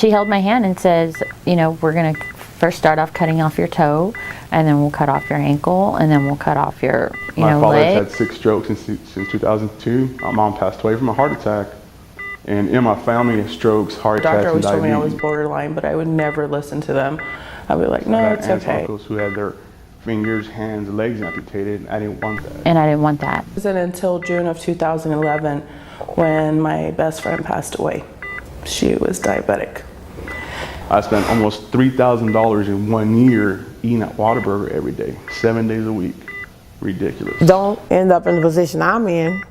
she held my hand and says, you know, we're going to first start off cutting off your toe, and then we'll cut off your ankle, and then we'll cut off your, My father's leg. had 6 strokes since 2002. My mom passed away from a heart attack. And in my family, strokes, heart attacks, The doctor always and told me I was diabetes. borderline, but I would never listen to them. I'd be like, no, it's aunts and okay. uncles who had their fingers, hands, legs amputated. I didn't want that. And I didn't want that. It wasn't until June of 2011 when my best friend passed away. She was diabetic. I spent almost $3,000 in 1 year eating at Whataburger every day, 7 days a week. Ridiculous. Don't end up in the position I'm in,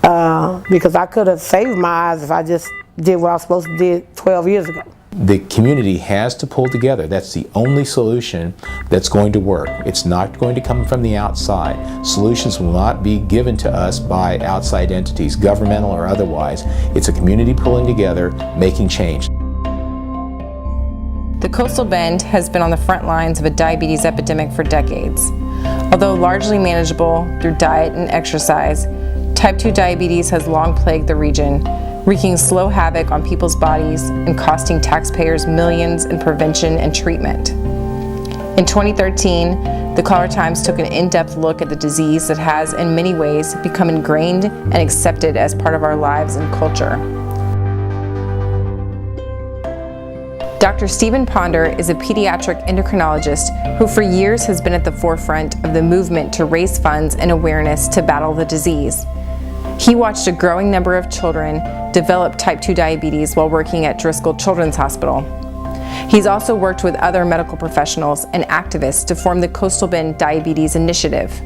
because I could have saved my eyes if I just did what I was supposed to do 12 years ago. The community has to pull together. That's the only solution that's going to work. It's not going to come from the outside. Solutions will not be given to us by outside entities, governmental or otherwise. It's a community pulling together, making change. The Coastal Bend has been on the front lines of a diabetes epidemic for decades. Although largely manageable through diet and exercise, type 2 diabetes has long plagued the region, wreaking slow havoc on people's bodies and costing taxpayers millions in prevention and treatment. In 2013, the Caller.Times took an in-depth look at the disease that has, in many ways, become ingrained and accepted as part of our lives and culture. Dr. Stephen Ponder is a pediatric endocrinologist who for years has been at the forefront of the movement to raise funds and awareness to battle the disease. He watched a growing number of children develop type 2 diabetes while working at Driscoll Children's Hospital. He's also worked with other medical professionals and activists to form the Coastal Bend Diabetes Initiative.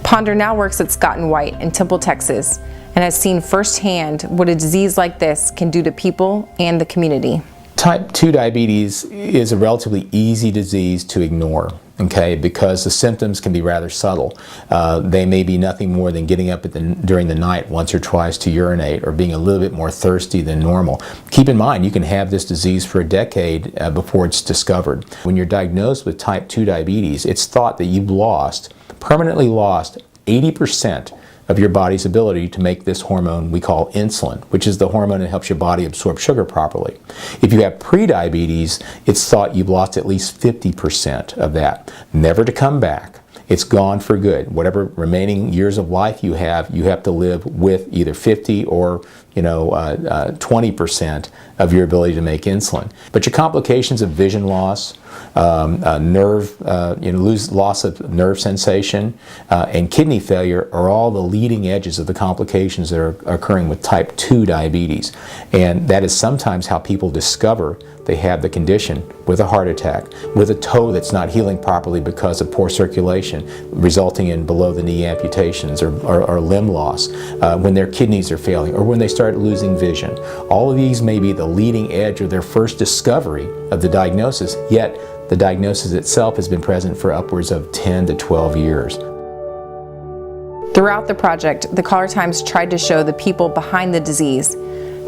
Ponder now works at Scott & White in Temple, Texas, and has seen firsthand what a disease like this can do to people and the community. Type 2 diabetes is a relatively easy disease to ignore, okay, because the symptoms can be rather subtle. They may be nothing more than getting up during the night once or twice to urinate or being a little bit more thirsty than normal. Keep in mind, you can have this disease for a decade before it's discovered. When you're diagnosed with type 2 diabetes, it's thought that you've permanently lost 80% of your body's ability to make this hormone we call insulin, which is the hormone that helps your body absorb sugar properly. If you have prediabetes, it's thought you've lost at least 50% of that, never to come back. It's gone for good. Whatever remaining years of life you have to live with either 50 or 20% of your ability to make insulin. But your complications of vision loss, loss of nerve sensation, and kidney failure are all the leading edges of the complications that are occurring with type 2 diabetes. And that is sometimes how people discover they have the condition, with a heart attack, with a toe that's not healing properly because of poor circulation, resulting in below-the-knee amputations or limb loss, when their kidneys are failing, or when they start losing vision. All of these may be the leading edge or their first discovery of the diagnosis, yet the diagnosis itself has been present for upwards of 10 to 12 years. Throughout the project, the Caller.Times tried to show the people behind the disease.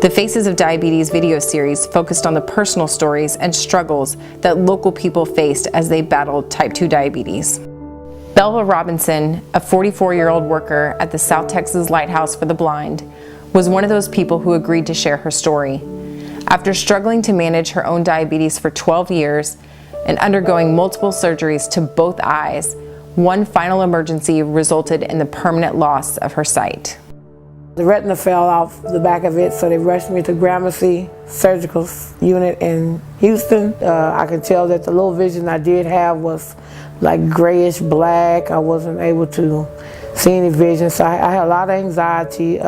The Faces of Diabetes video series focused on the personal stories and struggles that local people faced as they battled type 2 diabetes. Belva Robinson, a 44-year-old worker at the South Texas Lighthouse for the Blind, was one of those people who agreed to share her story. After struggling to manage her own diabetes for 12 years and undergoing multiple surgeries to both eyes, one final emergency resulted in the permanent loss of her sight. The retina fell off the back of it, so they rushed me to Gramercy Surgical Unit in Houston. I could tell that the little vision I did have was like grayish black. I wasn't able to see any vision, so I had a lot of anxiety.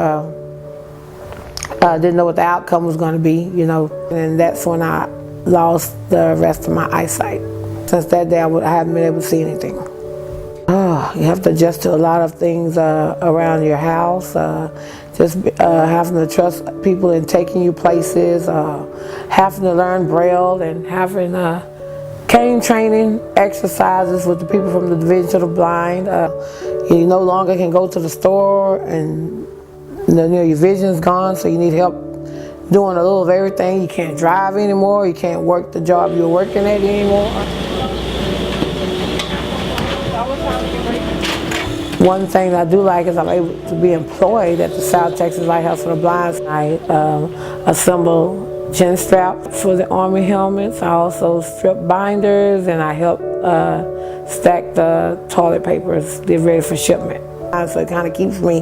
I didn't know what the outcome was going to be, and that's when I lost the rest of my eyesight. Since that day, I haven't been able to see anything. You have to adjust to a lot of things around your house. Having to trust people in taking you places, having to learn Braille, and having cane training exercises with the people from the Division of the Blind. You no longer can go to the store, and your vision's gone, so you need help doing a little of everything. You can't drive anymore. You can't work the job you're working at anymore. One thing I do like is I'm able to be employed at the South Texas Lighthouse for the Blind. I assemble chin strap for the Army helmets. I also strip binders, and I help stack the toilet papers, get ready for shipment. So it kind of keeps me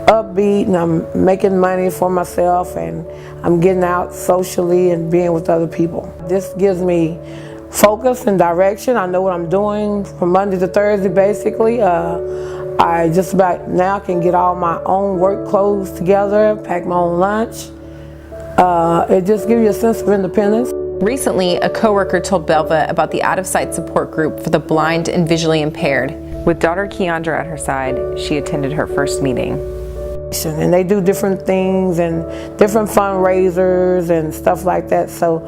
upbeat, and I'm making money for myself, and I'm getting out socially and being with other people. This gives me focus and direction. I know what I'm doing from Monday to Thursday, basically. I just about now can get all my own work clothes together, pack my own lunch. It just gives you a sense of independence. Recently, a coworker told Belva about the out-of-sight support group for the blind and visually impaired. With daughter Keandra at her side, she attended her first meeting. And they do different things and different fundraisers and stuff like that. So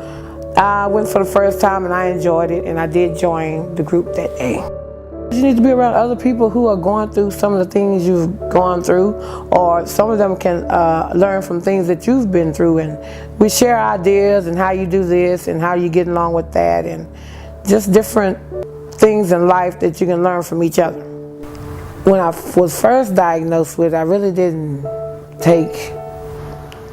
I went for the first time and I enjoyed it, and I did join the group that day. You need to be around other people who are going through some of the things you've gone through, or some of them can learn from things that you've been through, and we share ideas and how you do this and how you get along with that, and just different things in life that you can learn from each other. When I was first diagnosed with it, I really didn't take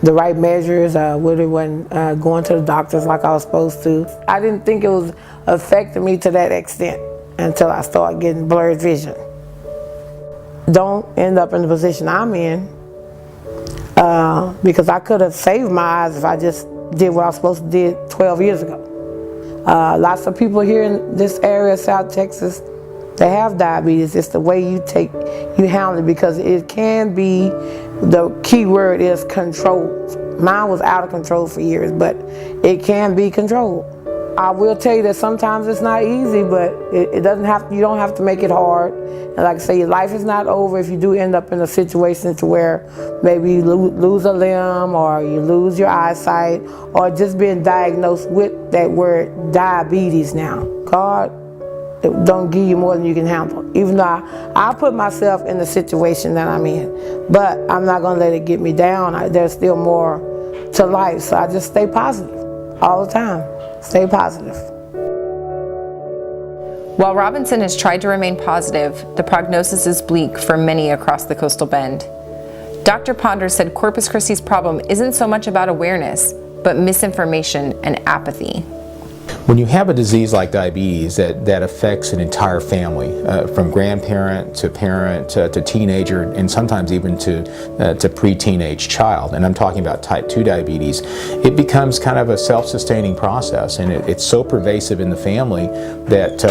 the right measures. I really wasn't going to the doctors like I was supposed to. I didn't think it was affecting me to that extent until I started getting blurred vision. Don't end up in the position I'm in, because I could have saved my eyes if I just did what I was supposed to do 12 years ago. Lots of people here in this area, South Texas, they have diabetes. It's the way you handle it, because it can be, the key word is controlled. Mine was out of control for years, but it can be controlled. I will tell you that sometimes it's not easy, but it doesn't have. You don't have to make it hard. And like I say, your life is not over if you do end up in a situation to where maybe you lose a limb, or you lose your eyesight, or just being diagnosed with that word diabetes now. God don't give you more than you can handle. Even though I put myself in the situation that I'm in, but I'm not gonna let it get me down. There's still more to life, so I just stay positive all the time. Stay positive. While Robinson has tried to remain positive, the prognosis is bleak for many across the coastal bend. Dr. Ponder said Corpus Christi's problem isn't so much about awareness, but misinformation and apathy. When you have a disease like diabetes that affects an entire family, from grandparent to parent to teenager, and sometimes even to pre-teenage child, and I'm talking about type 2 diabetes, it becomes kind of a self-sustaining process, and it's so pervasive in the family that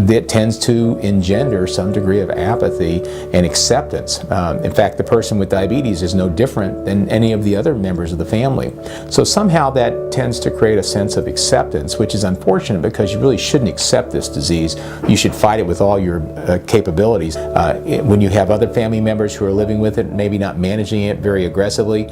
it tends to engender some degree of apathy and acceptance. In fact, the person with diabetes is no different than any of the other members of the family. So somehow that tends to create a sense of acceptance, which is unfortunate, because you really shouldn't accept this disease. You should fight it with all your capabilities. When you have other family members who are living with it, maybe not managing it very aggressively,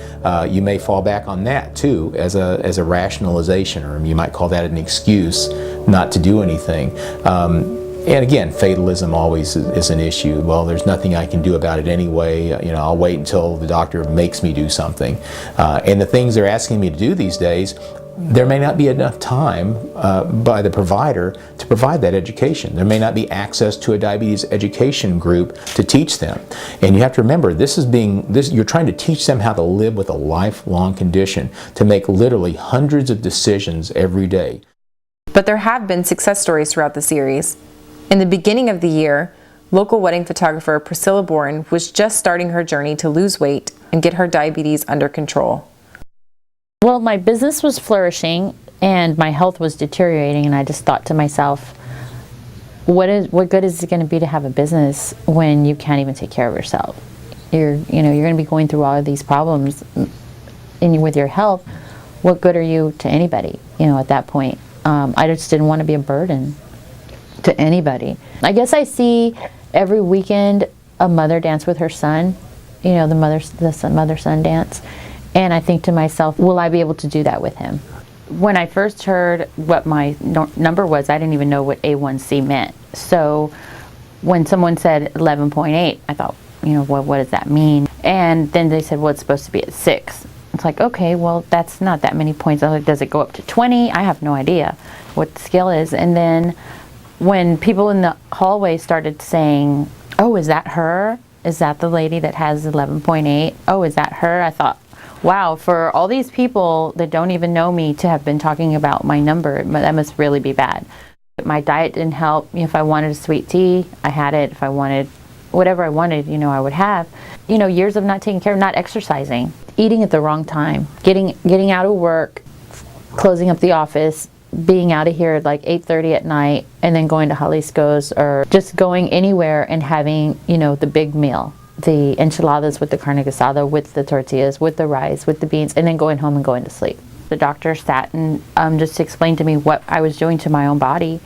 you may fall back on that too as a rationalization, or you might call that an excuse not to do anything. And again, fatalism always is an issue. Well, there's nothing I can do about it anyway. I'll wait until the doctor makes me do something. And the things they're asking me to do these days, there may not be enough time by the provider to provide that education. There may not be access to a diabetes education group to teach them. And you have to remember, you're trying to teach them how to live with a lifelong condition, to make literally hundreds of decisions every day. But there have been success stories throughout the series. In the beginning of the year, local wedding photographer Priscilla Bourne was just starting her journey to lose weight and get her diabetes under control. Well, my business was flourishing and my health was deteriorating, and I just thought to myself, what good is it going to be to have a business when you can't even take care of yourself? You're going to be going through all of these problems with your health. What good are you to anybody? At that point, I just didn't want to be a burden to anybody. I guess I see every weekend a mother dance with her son, the mother-son dance. And I think to myself, will I be able to do that with him? When I first heard what my number was, I didn't even know what A1C meant. So when someone said 11.8, I thought, what does that mean? And then they said, well, it's supposed to be at 6. It's like, okay, well, that's not that many points. I was like, does it go up to 20? I have no idea what the scale is. And then when people in the hallway started saying, oh, is that her? Is that the lady that has 11.8? Oh, is that her? I thought, wow, for all these people that don't even know me to have been talking about my number, that must really be bad. My diet didn't help. If I wanted a sweet tea, I had it. If I wanted whatever I wanted, I would have. Years of not taking care of, not exercising, eating at the wrong time, getting out of work, closing up the office, being out of here at like 8:30 at night, and then going to Jalisco's or just going anywhere and having, the big meal. The enchiladas with the carne asada, with the tortillas, with the rice, with the beans, and then going home and going to sleep. The doctor sat and just explained to me what I was doing to my own body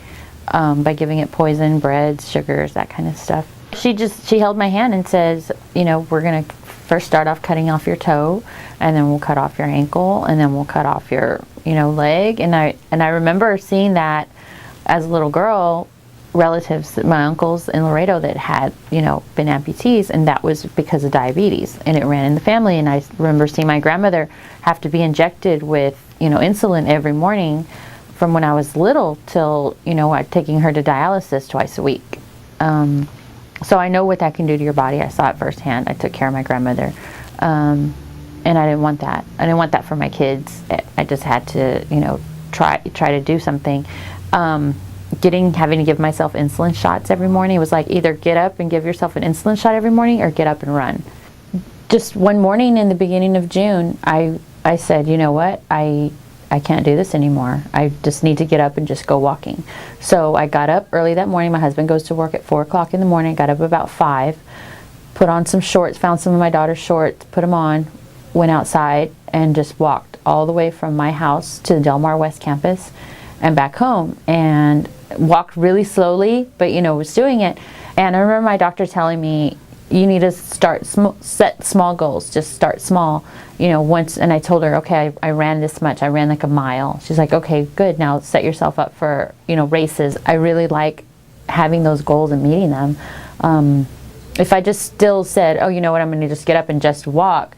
by giving it poison, breads, sugars, that kind of stuff. She held my hand and says, we're going to first start off cutting off your toe, and then we'll cut off your ankle, and then we'll cut off your, leg. And I remember seeing that as a little girl, relatives, my uncles in Laredo that had, been amputees, and that was because of diabetes, and it ran in the family. And I remember seeing my grandmother have to be injected with, insulin every morning from when I was little till, taking her to dialysis twice a week. So I know what that can do to your body. I saw it firsthand. I took care of my grandmother. And I didn't want that. I didn't want that for my kids. I just had to, try to do something. Having to give myself insulin shots every morning, it was like either get up and give yourself an insulin shot every morning or get up and run. Just one morning in the beginning of June, I said, you know what, I can't do this anymore. I just need to get up and just go walking. So I got up early that morning. My husband goes to work at 4 o'clock in the morning. Got up about 5, put on some shorts, found some of my daughter's shorts, put them on, went outside and just walked all the way from my house to the Del Mar West campus and back home, and walked really slowly, but was doing it. And I remember my doctor telling me, you need to set small goals, just start small, once. And I told her, okay, I ran this much, I ran like a mile. She's like, okay, good, now set yourself up for, races. I really like having those goals and meeting them. If I just still said, oh, you know what, I'm going to just get up and just walk,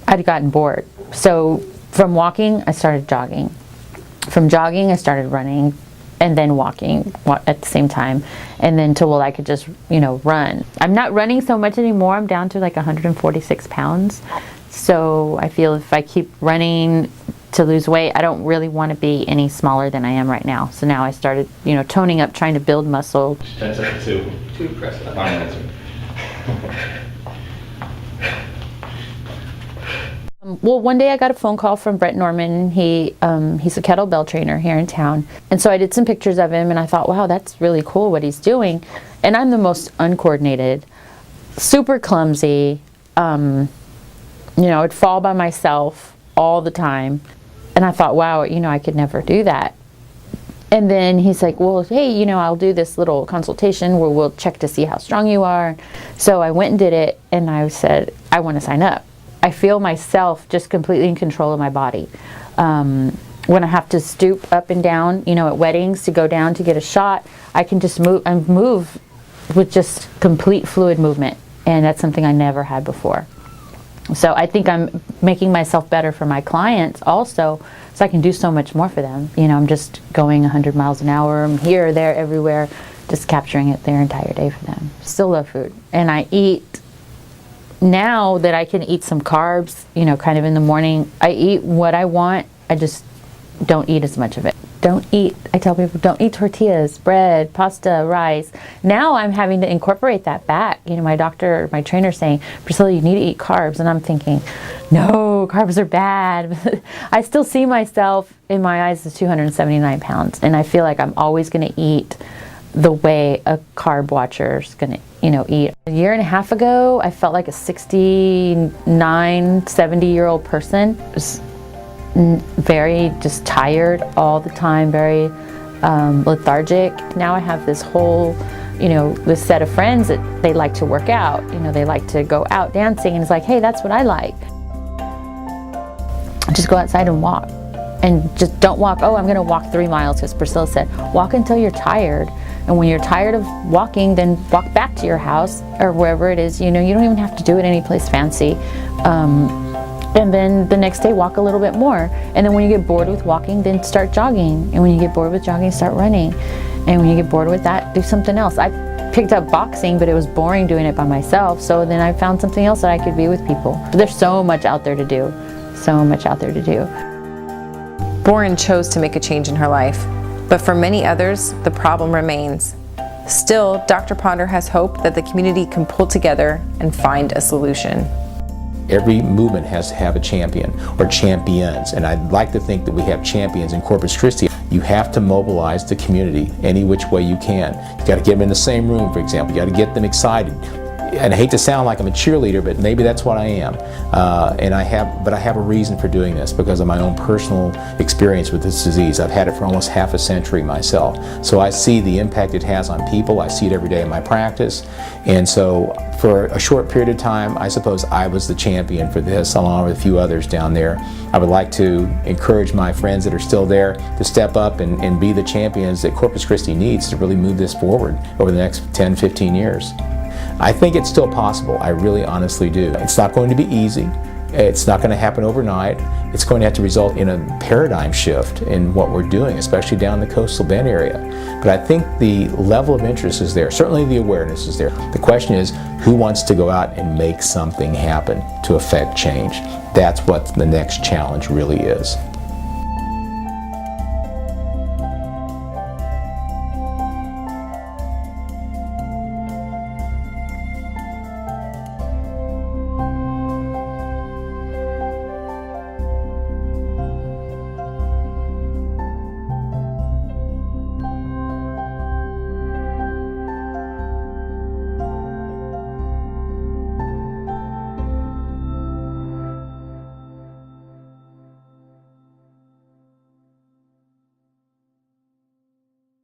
I'd gotten bored. So from walking, I started jogging. From jogging, I started running, and then walking at the same time, and then till I could just, run. I'm not running so much anymore. I'm down to like 146 pounds. So I feel if I keep running to lose weight, I don't really want to be any smaller than I am right now. So now I started, toning up, trying to build muscle. 10 seconds to press that. Well, one day I got a phone call from Brett Norman. He's a kettlebell trainer here in town. And so I did some pictures of him, and I thought, wow, that's really cool what he's doing. And I'm the most uncoordinated, super clumsy. I'd fall by myself all the time. And I thought, wow, I could never do that. And then he's like, well, hey, I'll do this little consultation where we'll check to see how strong you are. So I went and did it, and I said, I want to sign up. I feel myself just completely in control of my body. When I have to stoop up and down, at weddings to go down to get a shot, I can just move with just complete fluid movement. And that's something I never had before. So I think I'm making myself better for my clients also, so I can do so much more for them. I'm just going 100 miles an hour. I'm here, there, everywhere, just capturing it their entire day for them. Still love food. And I eat. Now that I can eat some carbs, kind of in the morning, I eat what I want. I just don't eat as much of it. I tell people, don't eat tortillas, bread, pasta, rice. Now I'm having to incorporate that back. My doctor, my trainer saying, Priscilla, you need to eat carbs. And I'm thinking, no, carbs are bad. I still see myself in my eyes as 279 pounds. And I feel like I'm always going to eat the way a carb watcher is going to, eat. A year and a half ago, I felt like a 69, 70-year-old person. Just very just tired all the time, very lethargic. Now I have this whole, this set of friends that they like to work out. They like to go out dancing, and it's like, hey, that's what I like. Just go outside and walk. And just don't walk, oh, I'm going to walk 3 miles, because Priscilla said, walk until you're tired. And when you're tired of walking, then walk back to your house or wherever it is. You don't even have to do it any place fancy. And then the next day, walk a little bit more. And then when you get bored with walking, then start jogging. And when you get bored with jogging, start running. And when you get bored with that, do something else. I picked up boxing, but it was boring doing it by myself. So then I found something else that I could be with people. But there's so much out there to do. so much out there to do. Boren chose to make a change in her life, but for many others, the problem remains. Still, Dr. Ponder has hope that the community can pull together and find a solution. Every movement has to have a champion or champions, and I'd like to think that we have champions in Corpus Christi. You have to mobilize the community any which way you can. You got to get them in the same room, for example. You got to get them excited. And I hate to sound like I'm a cheerleader, but maybe that's what I am. But I have a reason for doing this because of my own personal experience with this disease. I've had it for almost half a century myself. So I see the impact it has on people. I see it every day in my practice. And so for a short period of time, I suppose I was the champion for this, along with a few others down there. I would like to encourage my friends that are still there to step up and be the champions that Corpus Christi needs to really move this forward over the next 10, 15 years. I think it's still possible. I really honestly do. It's not going to be easy. It's not going to happen overnight. It's going to have to result in a paradigm shift in what we're doing, especially down in the coastal Bend area. But I think the level of interest is there. Certainly the awareness is there. The question is, who wants to go out and make something happen to affect change? That's what the next challenge really is.